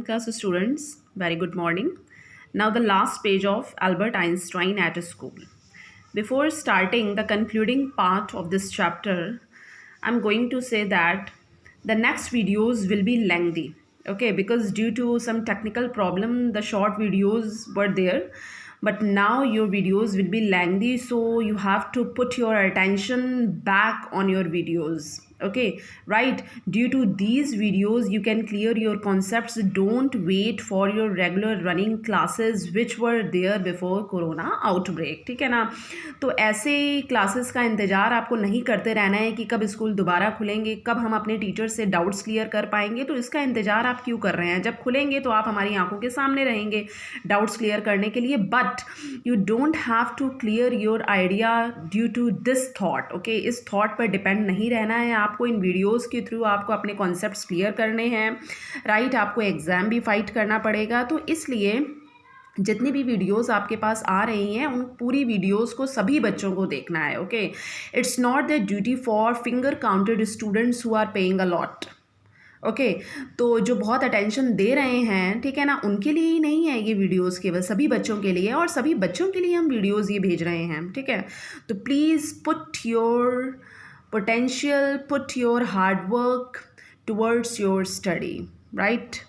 class students, very good morning. Now the last page of Albert Einstein at school. Before starting the concluding part of this chapter, I'm going to say that the next videos will be lengthy. Okay, because due to some technical problem, the short videos were there. But now your videos will be lengthy, so you have to put your attention back on your videos. Okay, right, due to these videos you can clear your concepts. Don't wait for your regular running classes which were there before corona outbreak. ठीक है ना, तो ऐसे classes का इंतज़ार आपको नहीं करते रहना है कि कब स्कूल दोबारा खुलेंगे, कब हम अपने टीचर से डाउट्स क्लियर कर पाएंगे। तो इसका इंतज़ार आप क्यों कर रहे हैं? जब खुलेंगे तो आप हमारी आंखों के सामने रहेंगे डाउट्स क्लियर करने के लिए। But you don't have to clear your idea due to this thought. Okay, इस थॉट पर डिपेंड नहीं रहना है आपको। इन वीडियोस के थ्रू आपको अपने कॉन्सेप्ट्स क्लियर करने हैं, राइट। आपको एग्ज़ाम भी फाइट करना पड़ेगा, तो इसलिए जितनी भी वीडियोस आपके पास आ रही हैं उन पूरी वीडियोस को सभी बच्चों को देखना है। Okay, it's not the duty for finger counted students who are paying a lot. Okay, तो जो बहुत अटेंशन दे रहे हैं, ठीक है ना, उनके लिए ही नहीं है ये वीडियोस, केवल सभी बच्चों के लिए, और सभी बच्चों के लिए हम वीडियोस ये भेज रहे हैं। ठीक है, तो please put your potential, put your hard work towards your study, right?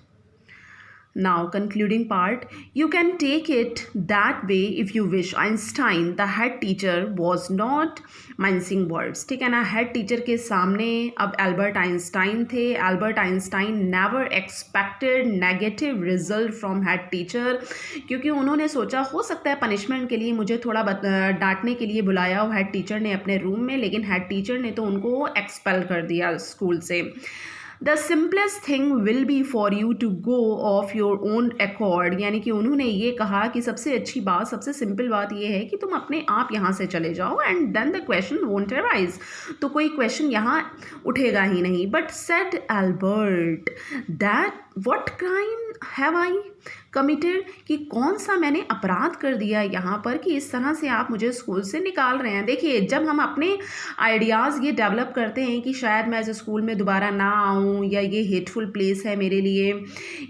Now concluding part, you can take it that way if you wish. Einstein the head teacher was not mincing words. ठीक है ना, head teacher के सामने अब Albert Einstein थे। Albert Einstein never expected negative result from head teacher, क्योंकि उन्होंने सोचा हो सकता है पनिशमेंट के लिए मुझे थोड़ा डांटने के लिए बुलाया हो हेड टीचर ने अपने रूम में, लेकिन हेड टीचर ने तो उनको एक्सपेल कर दिया स्कूल से। The simplest thing will be for you to go of your own accord, यानी कि उन्होंने ये कहा कि सबसे अच्छी बात, सबसे सिंपल बात ये है कि तुम अपने आप यहाँ से चले जाओ, and then the question won't arise, तो कोई क्वेश्चन यहाँ उठेगा ही नहीं। But said Albert that what crime have I committed, कि कौन सा मैंने अपराध कर दिया यहाँ पर कि इस तरह से आप मुझे स्कूल से निकाल रहे हैं। देखिए, जब हम अपने आइडियाज़ ये डेवलप करते हैं कि शायद मैं इस स्कूल में दोबारा ना आऊँ, या ये हेटफुल प्लेस है मेरे लिए,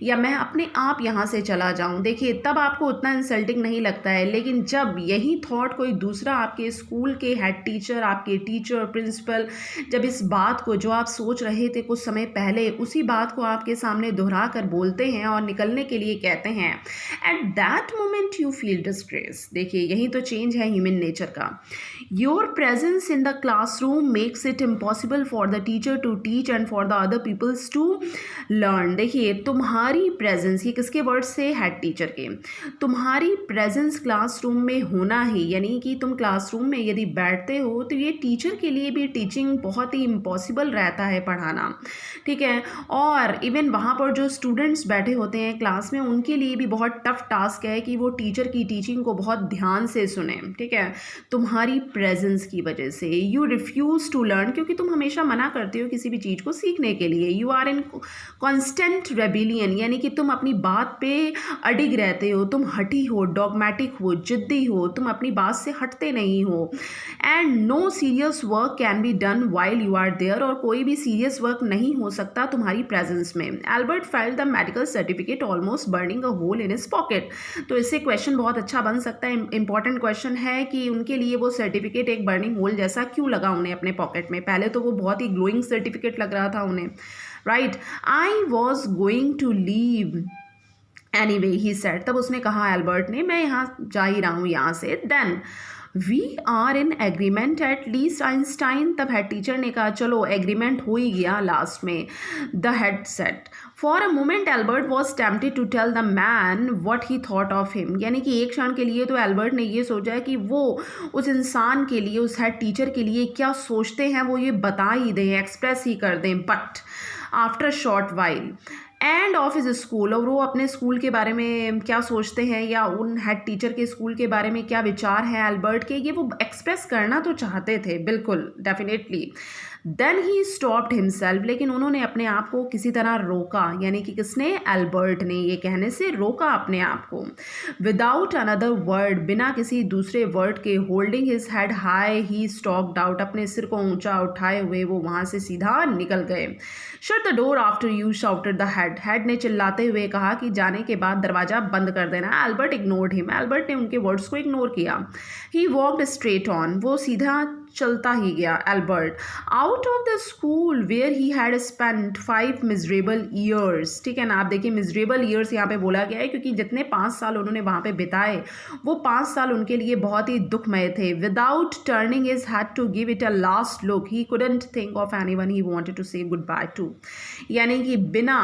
या मैं अपने आप यहाँ से चला जाऊँ, देखिए तब आपको उतना इंसल्टिंग नहीं लगता है। लेकिन जब यही थॉट कोई दूसरा आपके स्कूल के हेड टीचर, आपके टीचर, प्रिंसिपल, जब इस बात को जो आप सोच रहे थे कुछ समय पहले, उसी बात को आपके सामने दोहरा कर बोलते हैं और निकलने के लिए कहते हैं, at that moment you feel distress. देखिए, यही तो चेंज है ह्यूमन नेचर का। Your presence in the classroom makes it impossible for the teacher to teach and for the other peoples to learn. देखिए, तुम्हारी प्रेजेंस, ये किसके वर्ड से? हेड टीचर के। तुम्हारी प्रेजेंस क्लासरूम में होना ही, यानी कि तुम क्लासरूम में यदि बैठते हो तो ये टीचर के लिए भी टीचिंग बहुत ही इम्पॉसिबल रहता है पढ़ाना। ठीक है, और इवन वहाँ पर जो स्टूडेंट्स बैठे होते हैं क्लास में, उनके लिए भी बहुत टफ टास्क है कि वो टीचर की टीचिंग को बहुत ध्यान से सुने। ठीक है, तुम्हारी प्रेजेंस की वजह से। यू रिफ्यूज़ टू लर्न, क्योंकि तुम हमेशा मना करते हो किसी भी चीज़ को सीखने के लिए। You are in constant rebellion, यानी कि तुम अपनी बात पे अडिग रहते हो, तुम हठी हो, डॉगमेटिक हो, जिद्दी हो, तुम अपनी बात से हटते नहीं हो। And no serious work can be done while you are there, और कोई भी सीरियस वर्क नहीं हो सकता तुम्हारी प्रेजेंस में। Albert felt the medical certificate almost burning a hole in his pocket. तो इससे क्वेश्चन बहुत अच्छा बन सकता है। इंपॉर्टेंट क्वेश्चन है कि उनके लिए वो सर्टिफिकेट एक बर्निंग होल जैसा क्यों लगा उन्हें अपने पॉकेट में। पहले तो वो बहुत ही ग्लोइंग सर्टिफिकेट लग रहा था उन्हें, right. I was going to leave anyway he said, तब उसने कहा एल्बर्ट ने, मैं यहाँ जा ही रहा हूँ यहाँ से। Then we are in agreement at least Einstein, तब हेड टीचर ने कहा चलो एग्रीमेंट हो ही गया लास्ट में। The head sat for a moment Albert was tempted to tell the man what he thought of him, यानी कि एक क्षण के लिए तो एल्बर्ट ने ये सोचा कि वो उस इंसान के लिए, उस हेड टीचर के लिए क्या सोचते हैं वो ये बता ही दें, एक्सप्रेस ही कर दें। But after short while end of is school, और वो अपने स्कूल के बारे में क्या सोचते हैं या उन हेड टीचर के स्कूल के बारे में क्या विचार हैं एल्बर्ट के, ये वो एक्सप्रेस करना तो चाहते थे, बिल्कुल definitely. Then he stopped himself, लेकिन उन्होंने अपने आप को किसी तरह रोका, यानी कि किसने, एल्बर्ट ने ये कहने से रोका अपने आप को। विदाउट अनदर वर्ड, बिना किसी दूसरे वर्ड के, होल्डिंग हिज हेड हाई ही स्टॉक्ड आउट, अपने सिर को ऊंचा उठाए हुए वो वहां से सीधा निकल गए। Shut the door after you, shouted the head, head ने चिल्लाते हुए कहा कि जाने के बाद दरवाजा बंद कर देना। एल्बर्ट इग्नोर्ड हिम, एल्बर्ट ने उनके वर्ड्स को इग्नोर किया। ही वॉक्ड स्ट्रेट ऑन, वो सीधा चलता ही गया। Albert out of the school where he had spent 5 miserable years, ठीक है ना। आप देखिए मिजरेबल ईयर्स यहाँ पे बोला गया है क्योंकि जितने 5 साल उन्होंने वहाँ पे बिताए वो 5 साल उनके लिए बहुत ही दुखमय थे। Without turning his head to give it a last look he couldn't think of anyone he wanted to say goodbye to, यानी कि बिना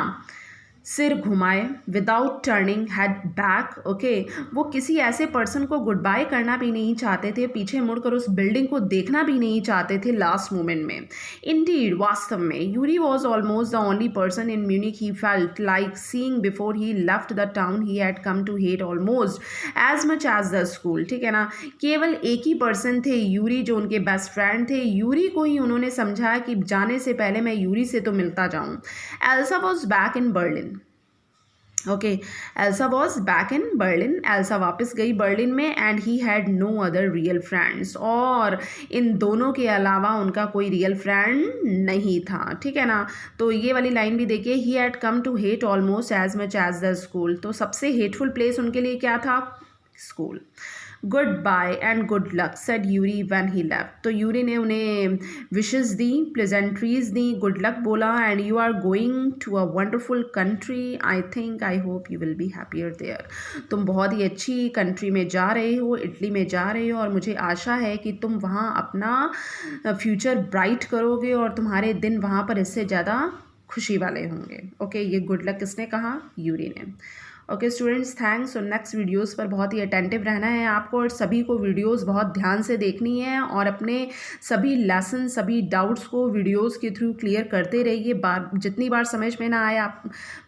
सिर घुमाए, without turning head back, okay, वो किसी ऐसे पर्सन को गुड बाय करना भी नहीं चाहते थे, पीछे मुड़कर उस बिल्डिंग को देखना भी नहीं चाहते थे लास्ट मोमेंट में। इंडीड, वास्तव में, Yuri was almost the only person in Munich he felt like seeing before he left the town he had come to hate almost as much as the school, ठीक है ना। केवल एक ही person थे, Yuri, जो उनके बेस्ट फ्रेंड थे। Yuri को ही उन्होंने समझा कि जाने से पहले मैं यूरी से तो मिलता जाऊँ। Elsa was back in Berlin, okay, Elsa was back in Berlin, Elsa वापस गई बर्लिन में। And he had no other real friends, और इन दोनों के अलावा उनका कोई रियल फ्रेंड नहीं था, ठीक है ना। तो ये वाली लाइन भी देखिए, he had come to hate almost as much as the school, तो सबसे हेटफुल प्लेस उनके लिए क्या था, school. Goodbye and good luck said Yuri when he left, तो यूरी ने उन्हें विशेस दी, प्लेजेंट्रीज दी, गुड लक बोला। And you are going to a wonderful country, I think, I hope you will be happier there, तुम बहुत ही अच्छी country में जा रहे हो, इटली में जा रहे हो, और मुझे आशा है कि तुम वहाँ अपना फ्यूचर ब्राइट करोगे और तुम्हारे दिन वहाँ पर इससे ज़्यादा खुशी वाले होंगे। ओके, ये गुड लक किसने कहा, यूरी ने। Okay students, thanks. और नेक्स्ट वीडियोस पर बहुत ही अटेंटिव रहना है आपको, और सभी को वीडियोस बहुत ध्यान से देखनी है, और अपने सभी लेसन, सभी डाउट्स को वीडियोस के थ्रू क्लियर करते रहिए। जितनी बार समझ में ना आए आप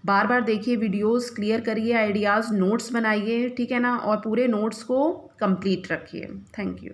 बार बार देखिए वीडियोस, क्लियर करिए, आइडियाज़, नोट्स बनाइए, ठीक है ना, और पूरे नोट्स को कंप्लीट रखिए। Thank you.